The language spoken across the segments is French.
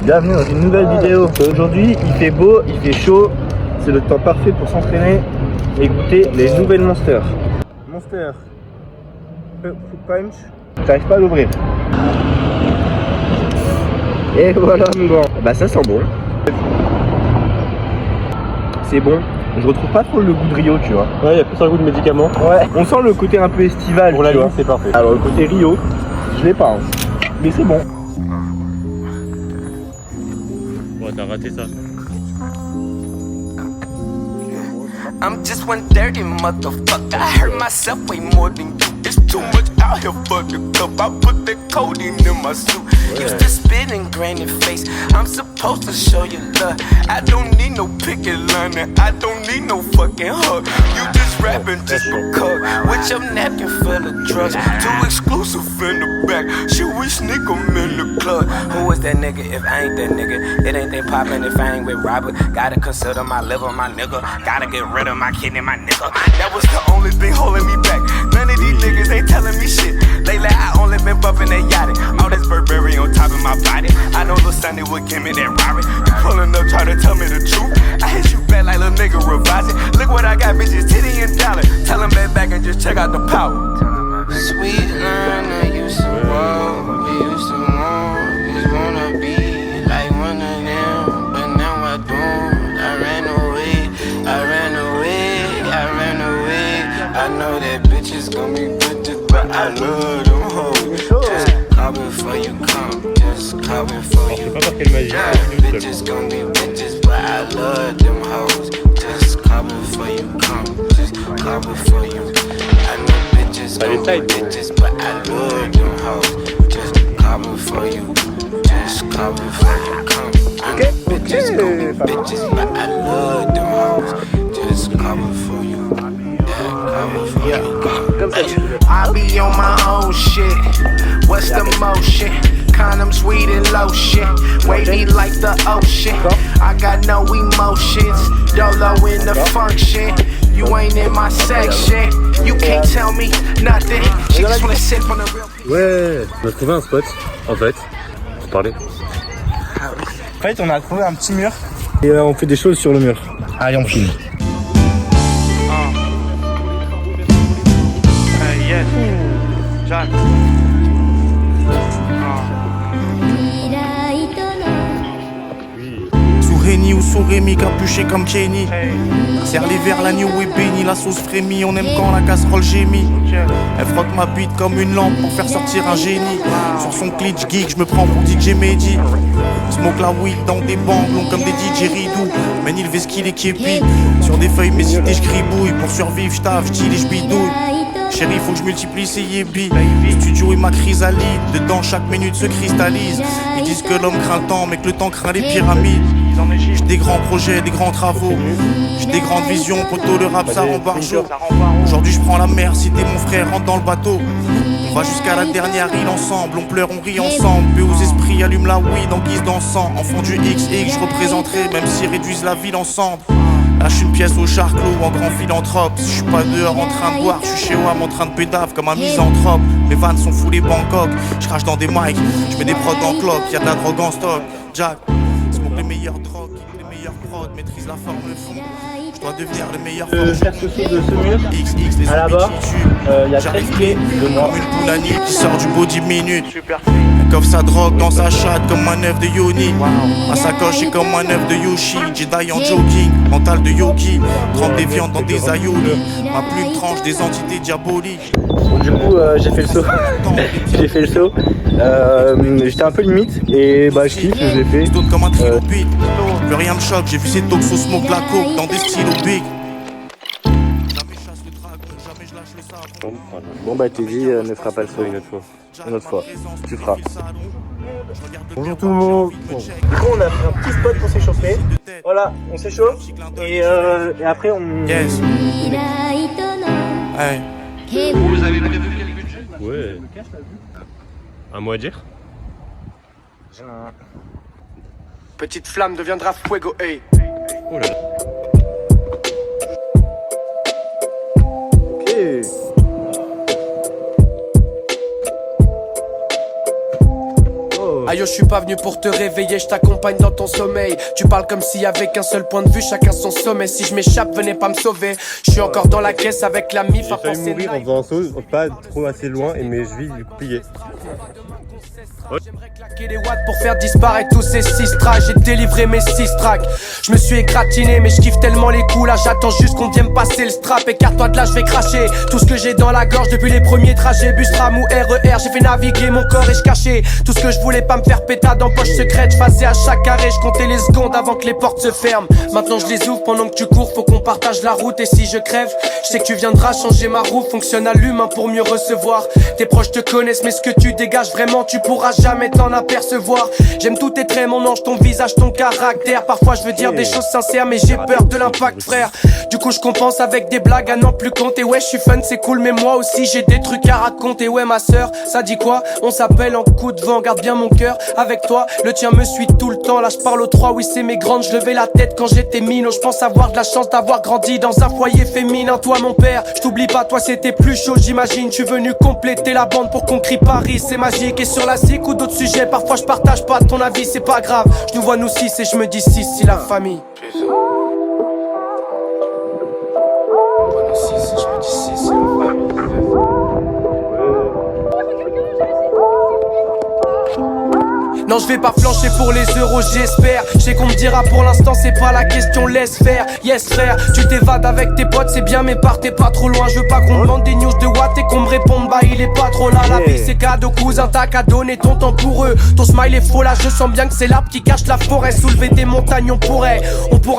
Bienvenue dans une nouvelle vidéo. Aujourd'hui il fait beau, il fait chaud, c'est le temps parfait pour s'entraîner et goûter les nouvelles Monster. Monster Fruit Punch, j'arrive pas à l'ouvrir. Et voilà mon grand. Bah ça sent bon. C'est bon. Je retrouve pas trop le goût de Rio, tu vois. Ouais, il y a plus un goût de médicament. Ouais. On sent le côté un peu estival. Pour la tu ligne, vois. c'est parfait. Alors le côté Rio, je l'ai pas. Hein. Mais c'est bon. Ouais, t'as raté ça. I'm just one dirty motherfucker. I hurt myself way more than you. It's too much out here for the cup. I put that codeine in my suit. Used to spit and grain in face. I'm supposed to show you love. I don't need no picket line. I don't need no fucking hug. You just rapping just because. With your napkin full of drugs. Too exclusive in the back. Should we sneak 'em in the club? Who is that nigga if I ain't that nigga? It ain't that poppin' if I ain't with Robert. Gotta consider my liver, my nigga. Gotta get rid of my kidney, my nigga. That was the only thing holding me back. None of these niggas ain't telling me shit. Lately I only been bumping that yachty. All this Burberry on top of my body. I know Lil Sunny would give me that Rari. You pulling up, try to tell me the truth. I hit you back like little nigga Ravazzi. Look what I got, bitches, titty and dollar. Tell them back and just check out the power. Sweet line, I used to walk, we used to want. Just wanna be like one of them, but now I don't. I ran away, I ran away, I ran away. I know that bitches gon' be bitches, but I love them hoes. Just call before you come, just call before you. Bitches gon' be bitches, but I love them hoes. Just call before you come, just call before you. I know bitches gon' be bitches, but I love them hoes. Just call before you, just call before you come. I know bitches gon' be bitches, but I love them hoes. Just call before you. I be on my own shit. What's the motion? Condoms, weed, and lotion. Wavy like the ocean. I got no emotions. Dolo in the function. You ain't in my section. You can't tell me nothing. She just wanna sip on the real. Ouais, on a trouvé un spot, en fait, pour parler. En fait on a trouvé un petit mur et on fait des choses sur le mur. Allez on filme. Yes. Jack. Sous Réni ou sous Rémi, capuché comme Kenny. Serre les verres, l'agneau est béni, la sauce frémit. On aime quand la casserole gémit. Elle frotte ma bite comme une lampe pour faire sortir un génie. Sur son glitch geek, je me prends pour DJ Mehdi. Smoke la weed dans des bangs longs comme des DJ Ridou. Mène il ce qu'il est képi. Sur des feuilles mes idées j'gribouille. Pour survivre j'taffe, j'dis et j'bidouille. Chérie, faut que je multiplie ces yébis. Le studio est ma chrysalide. Dedans, chaque minute se cristallise. Ils disent que l'homme craint le temps, mais que le temps craint les pyramides. J'ai des grands projets, des grands travaux. J'ai des grandes visions, poteau, le rap ça rend barjot. Aujourd'hui, je prends la mer, si t'es mon frère, rentre dans le bateau. On va jusqu'à la dernière île ensemble. On pleure, on rit ensemble. Paix aux esprits, allume la weed en guise d'encens. Enfant du XX, je représenterai, même s'ils réduisent la ville ensemble. Lâche une pièce au charclos en grand philanthrope. Si je suis pas dehors en train de boire, je suis chez WAM en train de pédave comme un misanthrope. Mes vannes sont foulées Bangkok, je crache dans des mics, je mets des prods en cloque, y'a de la drogue en stock. Jack, smoke les meilleures drogues, les meilleurs prods, maîtrise la forme, le fond. Je dois devenir le meilleur Faire ce saut de ce mur. XX, les à là-bas, il y a 13 pieds de moi. Comme une poule à nuit qui sort du beau 10 minutes. Elle coffre sa drogue dans sa chatte comme un œuf de Yoni. Ma sacoche est comme un œuf de Yoshi. Jedi en jogging, mental de yogi. Trempe des viandes dans des aïolis. Ma plume tranche des entités diaboliques. Bon, du coup j'ai fait le saut. J'ai fait le saut. J'étais un peu limite et bah je kiffe, je l'ai fait. D'autres comme un trilobite. Plus rien me choque, j'ai vu ces toxos smoke la coke dans des stylos big. Jamais chasse le dragon, jamais je lâche le sabre. Bon bah t'es dit, ne fera pas le saut Une autre fois. une autre fois. Tu feras. Bonjour tout le monde. Bon. Du coup on a fait un petit spot pour s'échauffer. Voilà, on s'échauffe et après on... Yes. Hey. Vous avez prévu quel budget? Ouais. Un mot à dire? Petite flamme deviendra fuego, hey. Oh là là. Ok. I Aïe, je suis pas venu pour te réveiller, je t'accompagne dans ton sommeil. Tu parles comme s'il y avait qu'un seul point de vue, chacun son sommet. Si je m'échappe, venez pas me sauver. Je suis encore dans la caisse avec la mif à J'ai failli penser mourir en faisant un saut, pas trop assez loin, et mes chevilles pliées. J'aimerais claquer des watts pour faire disparaître tous ces 6 tracks. J'ai délivré mes 6 tracks. Je me suis égratigné mais je kiffe tellement les coups. Là j'attends juste qu'on vienne me passer le strap. Écarte-toi de là, je vais cracher tout ce que j'ai dans la gorge depuis les premiers trajets. Bus, tram ou RER, j'ai fait naviguer mon corps et je cachais tout ce que je voulais pas me faire pétard dans poche secrète. Je faisais à chaque arrêt, je comptais les secondes avant que les portes se ferment. Maintenant je les ouvre pendant que tu cours, faut qu'on partage la route. Et si je crève, je sais que tu viendras changer ma roue. Fonctionne à l'humain pour mieux recevoir. Tes proches te connaissent mais ce que tu dégages vraiment tu pourras jamais t'en apercevoir. J'aime tous tes traits, mon ange, ton visage, ton caractère. Parfois je veux dire des choses sincères mais j'ai peur de l'impact, frère. Du coup je compense avec des blagues à n'en plus compter. Ouais je suis fun, c'est cool mais moi aussi j'ai des trucs à raconter. Ouais ma sœur, ça dit quoi? On s'appelle en coup de vent, garde bien mon cœur avec toi. Le tien me suit tout le temps, là je parle aux 3. Oui c'est mes grandes, je levais la tête quand j'étais minot. Je pense avoir de la chance d'avoir grandi dans un foyer féminin. Toi mon père, je t'oublie pas, toi c'était plus chaud j'imagine. Tu es venu compléter la bande pour qu'on crie Paris, c'est magique. Et sur la zik ou d'autres sujets, parfois je partage pas ton avis, c'est pas grave. Je nous vois nous 6 et je me dis 6 si la famille. Non je vais pas flancher pour les euros j'espère. Je sais qu'on me dira pour l'instant c'est pas la question, laisse faire. Yes frère, tu t'évades avec tes potes c'est bien mais partez pas trop loin. Je veux pas qu'on me demande des news de Watt et qu'on me réponde bah il est pas trop là. La vie c'est cadeau cousin, t'as qu'à donner ton temps pour eux. Ton smile est faux là, je sens bien que c'est l'arbre qui cache la forêt. Soulever des montagnes on pourrait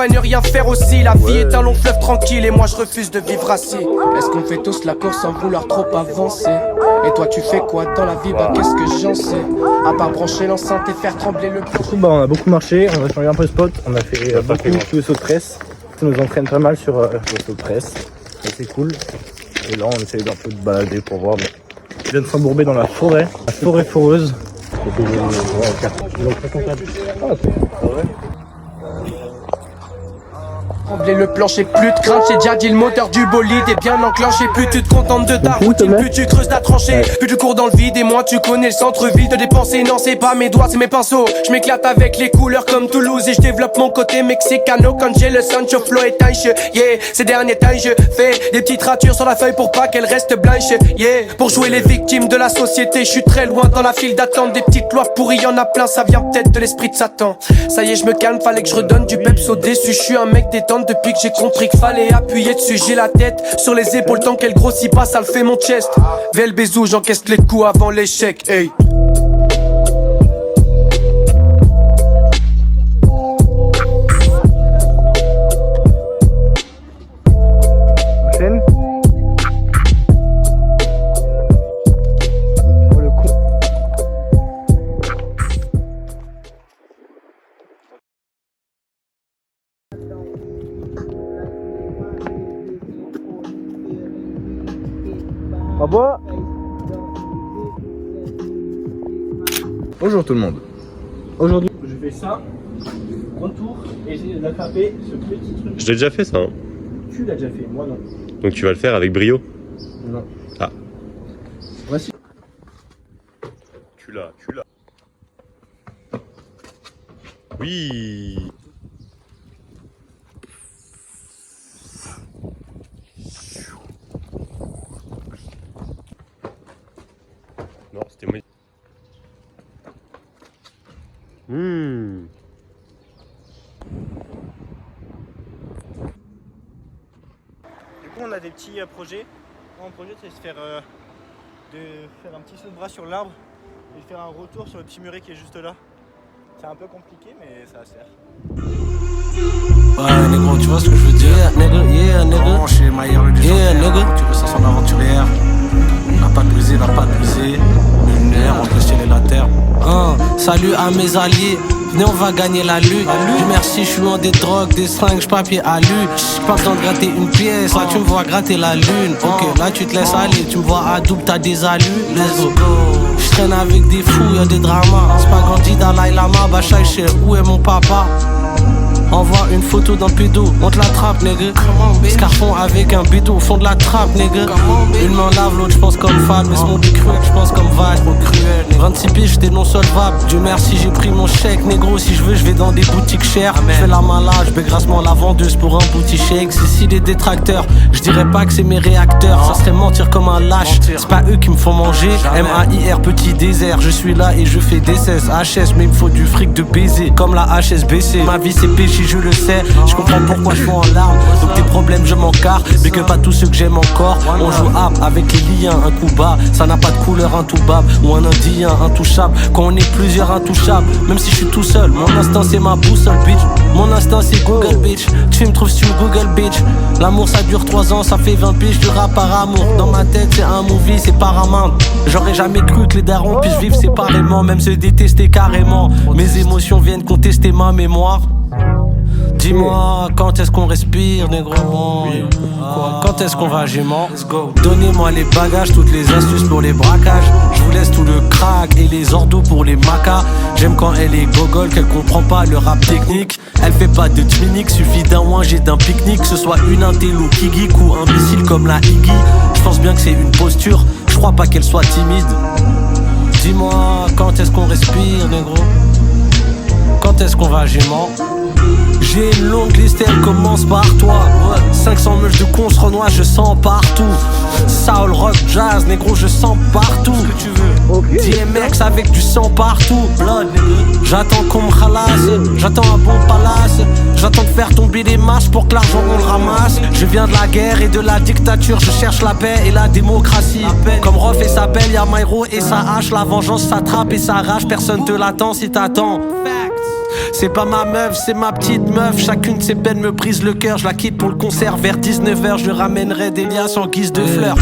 ne rien faire aussi. La vie est un long fleuve tranquille et moi je refuse de vivre assis. Est-ce qu'on fait tous la course sans vouloir trop avancer? Et toi tu fais quoi dans la vie? Bah qu'est-ce que j'en sais? À part brancher l'enceinte et faire trembler le plan. Bah, on a beaucoup marché, on a changé un peu de spot, on a fait beaucoup de saut de presse. Ça nous entraîne pas mal sur le saut de presse, c'est cool. Et là on essaye d'un peu de balader pour voir. Mais... je viens de s'embourber dans la forêt foreuse. Trembler le plancher, plus de crainte, j'ai déjà dit le moteur du bolide est bien enclenché. Plus tu te contentes de ta routine, plus tu creuses ta tranchée. Plus tu cours dans le vide et moins tu connais le centre-ville de dépenser. Non c'est pas mes doigts, c'est mes pinceaux. Je m'éclate avec les couleurs comme Toulouse et je développe mon côté mexicano quand j'ai le Sancho flow étanche. Yeah, ces derniers temps je fais des petites ratures sur la feuille pour pas qu'elle reste blanche. Yeah, pour jouer les victimes de la société, je suis très loin dans la file d'attente. Des petites lois pourries, y'en a plein, ça vient peut-être de l'esprit de Satan. Ça y est, je me calme, fallait que je redonne du peps au déçu. Je suis un mec détente depuis que j'ai compris qu'il fallait appuyer dessus. J'ai la tête sur les épaules tant qu'elle grossit pas, ça le fait mon chest. Vel bisou, j'encaisse les coups avant l'échec. Hey. Enchaîne. Oh le coup. Au revoir. Bonjour tout le monde. Aujourd'hui, je fais ça, retour, et j'ai d'attraper ce petit truc. Je l'ai déjà fait ça. Hein. Tu l'as déjà fait, moi non. Donc tu vas le faire avec brio? Non. Ah. Voici. Tu l'as. Oui. Non, c'était moi. Du coup, on a des petits projets. Mon projet, c'est de faire un petit saut de bras sur l'arbre et de faire un retour sur le petit muret qui est juste là. C'est un peu compliqué, mais ça va se faire. Ouais, négro, tu vois ce que je veux dire? Yeah, nigga. Oh, chez Maillard le nigga. Tu veux ça son aventurière. La patte brisée. Lunaire, entre le ciel et la terre. Salut à mes alliés. Venez, on va gagner la lutte. Merci, je suis loin des drogues, des seringues, papier à lu. Pas besoin de gratter une pièce, là tu me vois gratter la lune. Ok, là tu te laisses aller, tu me vois à double, t'as des allus. Let's go. Je traîne avec des fous, y'a des dramas. C'est pas grandi Dalai Lama, Bacha, où est mon papa? Envoie une photo d'un pédo, on te l'attrape, nigga. Scarfon avec un bédo au fond de la trappe, nigga. Une main lave, l'autre j'pense comme Fad, mais mon cruel, j'pense comme Val. 26 piges, j'étais non solvable. Dieu merci, j'ai pris mon chèque, négro. Si je veux, je vais dans des boutiques chères. J'fais la malade, j'baie grassement la vendeuse pour un boutique shake. Si des détracteurs, je dirais pas que c'est mes réacteurs. Ça serait mentir comme un lâche. C'est pas eux qui me font manger. M-A-I-R, petit désert. Je suis là et je fais des cesses. HS, mais il me faut du fric de baiser. Comme la HSBC. Ma vie c'est péché, je le sais. Je comprends pourquoi je suis en larmes. Donc tes problèmes, je m'en carre. Mais que pas tous ceux que j'aime encore. On joue hap avec les liens, un coup bas. Ça n'a pas de couleur, un tout bab. Ou un indien, intouchable. Quand on est plusieurs, intouchables. Même si je suis tout seul, mon instinct c'est ma boussole, bitch. Mon instinct c'est Google, bitch. Tu me trouves sur Google, bitch. L'amour ça dure 3 ans, ça fait 20 piges du rap par amour. Dans ma tête c'est un movie, c'est Paramount. J'aurais jamais cru que les darons puissent vivre séparément, même se détester carrément. Mes émotions viennent contester ma mémoire. Dis-moi, quand est-ce qu'on respire, négro? Quand est-ce qu'on va gément? Donnez-moi les bagages, toutes les astuces pour les braquages. Je vous laisse tout le crack et les ordos pour les macas. J'aime quand elle est gogol, qu'elle comprend pas le rap technique. Elle fait pas de tminique, suffit d'un ouin, j'ai d'un pique-nique. Que ce soit une intello qui geek ou un missile comme la Iggy. Je pense bien que c'est une posture, je crois pas qu'elle soit timide. Dis-moi, quand est-ce qu'on respire, négro? Quand est-ce qu'on va gément? J'ai une longue liste et elle commence par toi. 500 meufs de cons renois, je sens partout. Soul, rock, jazz, négro, je sens partout. Ce que tu veux. DMX avec du sang partout. Blood, j'attends qu'on me khalasse. J'attends un bon palace. J'attends de faire tomber les masses pour que l'argent on le ramasse. Je viens de la guerre et de la dictature. Je cherche la paix et la démocratie. Comme Rof et sa belle, y'a Myro et sa hache. La vengeance s'attrape et s'arrache. Personne te l'attend si t'attends. C'est pas ma meuf, c'est ma petite meuf. Chacune de ses peines me brise le cœur. Je la quitte pour le concert vers 19h. Je ramènerai des liasses en guise de fleurs.